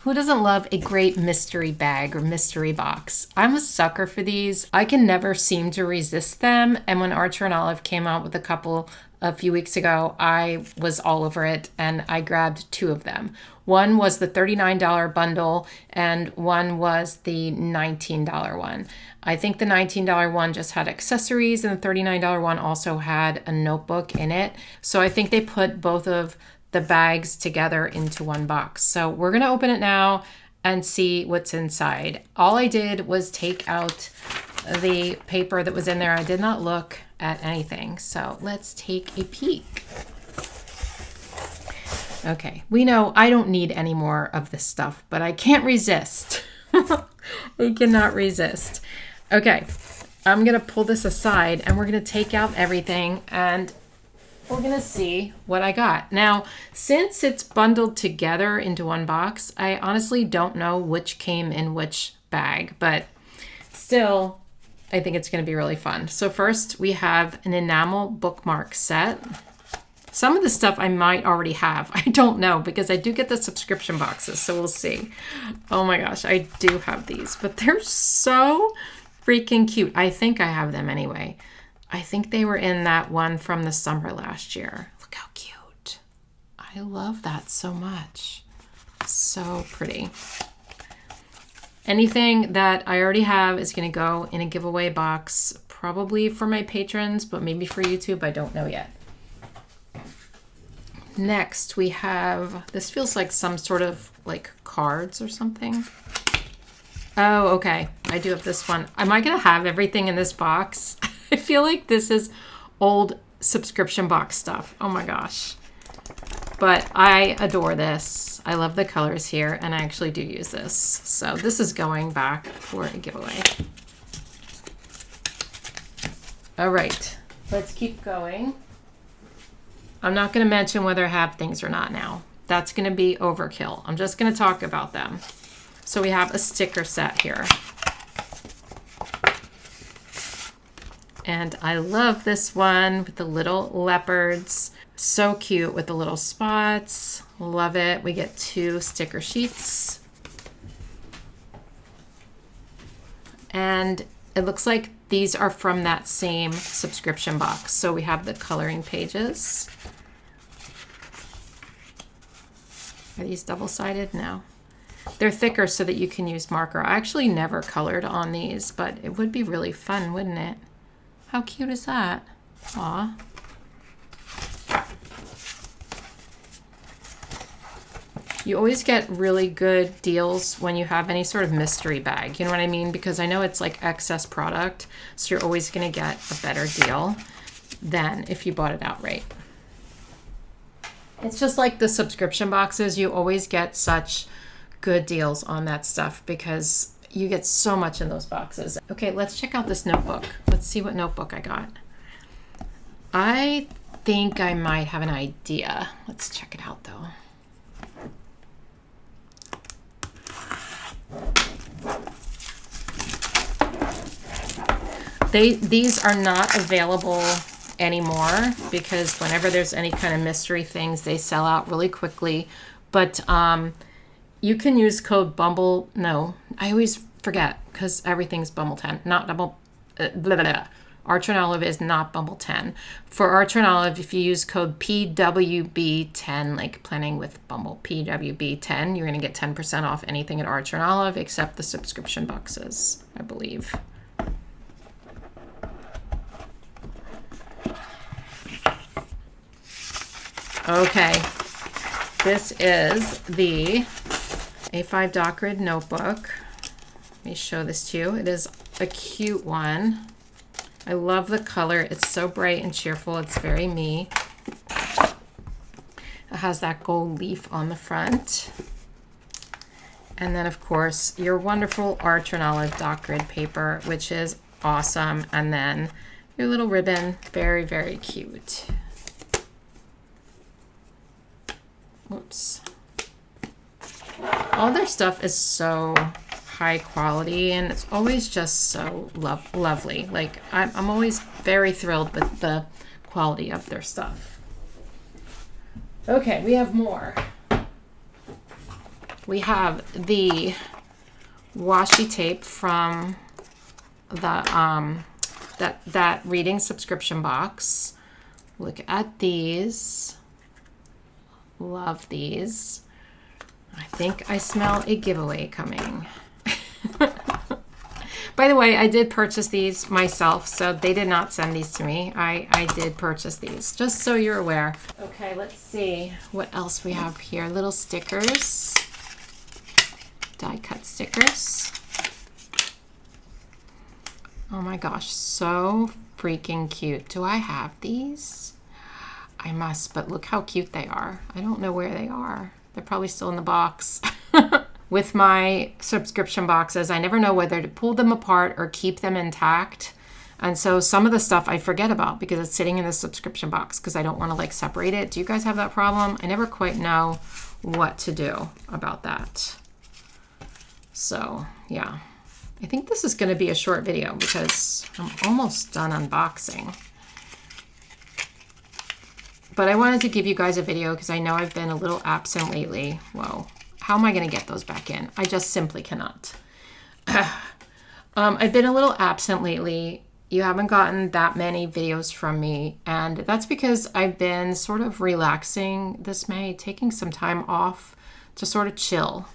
Who doesn't love a great mystery bag or mystery box? I'm a sucker for these. I can never seem to resist them. And when Archer and Olive came out with a couple a few weeks ago, I was all over it and I grabbed two of them. One was the $39 bundle and one was the $19 one. I think the $19 one just had accessories and the $39 one also had a notebook in it. So I think they put both of the bags together into one box. So we're gonna open it now and see what's inside. All I did was take out the paper that was in there. I did not look at anything. So let's take a peek. Okay, we know I don't need any more of this stuff, but I can't resist. I cannot resist. Okay, I'm gonna pull this aside and we're gonna take out everything and we're gonna see what I got. Now, since it's bundled together into one box, I honestly don't know which came in which bag, but still, I think it's gonna be really fun. So first, we have an enamel bookmark set. Some of the stuff I might already have. I don't know because I do get the subscription boxes, so we'll see. Oh my gosh, I do have these, but they're so freaking cute. I think I have them anyway. I think they were in that one from the summer last year. Look how cute. I love that so much. So pretty. Anything that I already have is going to go in a giveaway box, probably for my patrons, but maybe for YouTube. I don't know yet. Next, we have, this feels like some sort of like cards or something. Oh, okay. I do have this one. Am I going to have everything in this box? I feel like this is old subscription box stuff. Oh my gosh. But I adore this. I love the colors here, and I actually do use this. So this is going back for a giveaway. All right, let's keep going. I'm not going to mention whether I have things or not now. That's going to be overkill. I'm just going to talk about them. So we have a sticker set here. And I love this one with the little leopards. So cute with the little spots. Love it. We get 2 sticker sheets. And it looks like these are from that same subscription box. So we have the coloring pages. Are these double-sided? No. They're thicker so that you can use marker. I actually never colored on these, but it would be really fun, wouldn't it? How cute is that? Aw. You always get really good deals when you have any sort of mystery bag. You know what I mean? Because I know it's like excess product, so you're always going to get a better deal than if you bought it outright. It's just like the subscription boxes. You always get such good deals on that stuff because you get so much in those boxes. Okay, let's check out this notebook. Let's see what notebook I got. I think I might have an idea. Let's check it out though. These are not available anymore because whenever there's any kind of mystery things, they sell out really quickly. But you can use code Bumble. No, I always forget because everything's Bumble 10, not Bumble. Blah, blah, blah. Archer and Olive is not Bumble 10. For Archer and Olive, if you use code PWB10, like planning with Bumble, PWB10, you're going to get 10% off anything at Archer and Olive except the subscription boxes, I believe. Okay, this is the A5 dot grid notebook. Let me show this to you. It is a cute one. I love the color. It's so bright and cheerful. It's very me. It has that gold leaf on the front. And then, of course, your wonderful Archer and Olive dot grid paper, which is awesome. And then your little ribbon. Very, very cute. Whoops. All their stuff is so high quality and it's always just so lovely. Like I'm always very thrilled with the quality of their stuff. Okay, we have more. we have the washi tape from the that reading subscription box. Look at these. Love these. I think I smell a giveaway coming. By the way, I did purchase these myself, so they did not send these to me. I did purchase these, just so you're aware. Okay, let's see what else we have here. Little stickers, die cut stickers. Oh my gosh, so freaking cute. Do I have these? I must, but look how cute they are. I don't know where they are. They're probably still in the box. With my subscription boxes, I never know whether to pull them apart or keep them intact. And so some of the stuff I forget about because it's sitting in the subscription box because I don't want to like separate it. Do you guys have that problem? I never quite know what to do about that. So yeah, I think this is going to be a short video because I'm almost done unboxing. But I wanted to give you guys a video because I know I've been a little absent lately. Whoa. How am I going to get those back in? I just simply cannot. I've been a little absent lately. You haven't gotten that many videos from me, and that's because I've been sort of relaxing this May, taking some time off to sort of chill.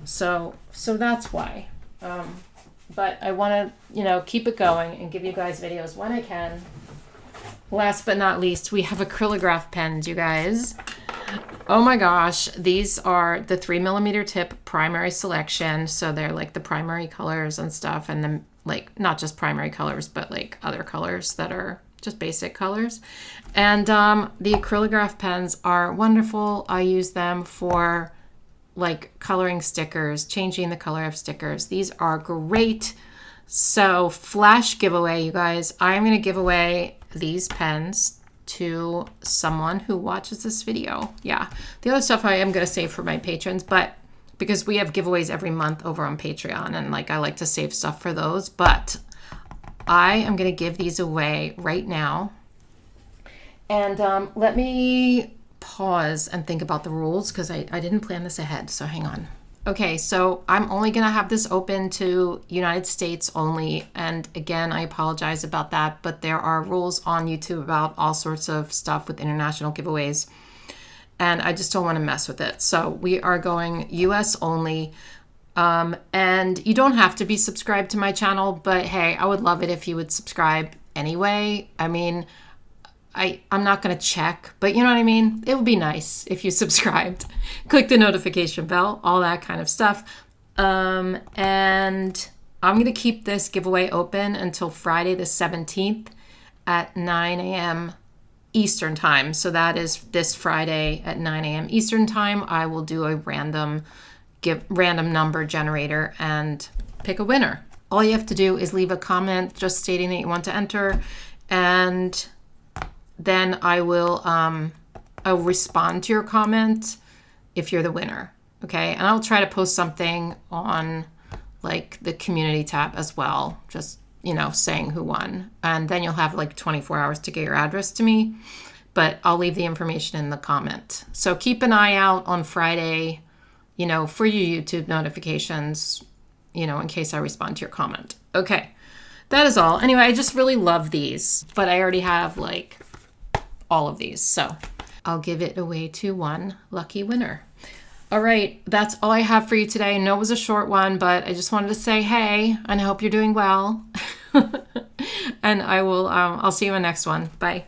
So that's why. But I want to, keep it going and give you guys videos when I can. Last but not least, we have acrylograph pens, you guys. Oh my gosh, these are the 3mm tip primary selection. So they're like the primary colors and stuff, and then like not just primary colors, but like other colors that are just basic colors. And the acrylograph pens are wonderful. I use them for like coloring stickers, changing the color of stickers. These are great. So flash giveaway, you guys. I'm going to give away these pens to someone who watches this video. Yeah, the other stuff I am going to save for my patrons, but because we have giveaways every month over on Patreon, and like I like to save stuff for those, but I am going to give these away right now. And let me pause and think about the rules because I didn't plan this ahead, so hang on. Okay, so I'm only going to have this open to United States only. And again, I apologize about that, but there are rules on YouTube about all sorts of stuff with international giveaways. And I just don't want to mess with it. So we are going US only. And you don't have to be subscribed to my channel, but hey, I would love it if you would subscribe anyway. I mean, I'm not going to check, but you know what I mean? It would be nice if you subscribed. Click the notification bell, all that kind of stuff. And I'm going to keep this giveaway open until Friday the 17th at 9 a.m. Eastern time. So that is this Friday at 9 a.m. Eastern time. I will do a random number generator and pick a winner. All you have to do is leave a comment just stating that you want to enter, and then I'll respond to your comment if you're the winner. Okay, and I'll try to post something on like the community tab as well, just saying who won, and then you'll have like 24 hours to get your address to me, but I'll leave the information in the comment. So keep an eye out on Friday, for your YouTube notifications, in case I respond to your comment. Okay, that is all. Anyway, I just really love these, but I already have like all of these, so I'll give it away to one lucky winner. All right, that's all I have for you today. I know it was a short one, but I just wanted to say hey, and I hope you're doing well. And I'll see you in the next one. Bye.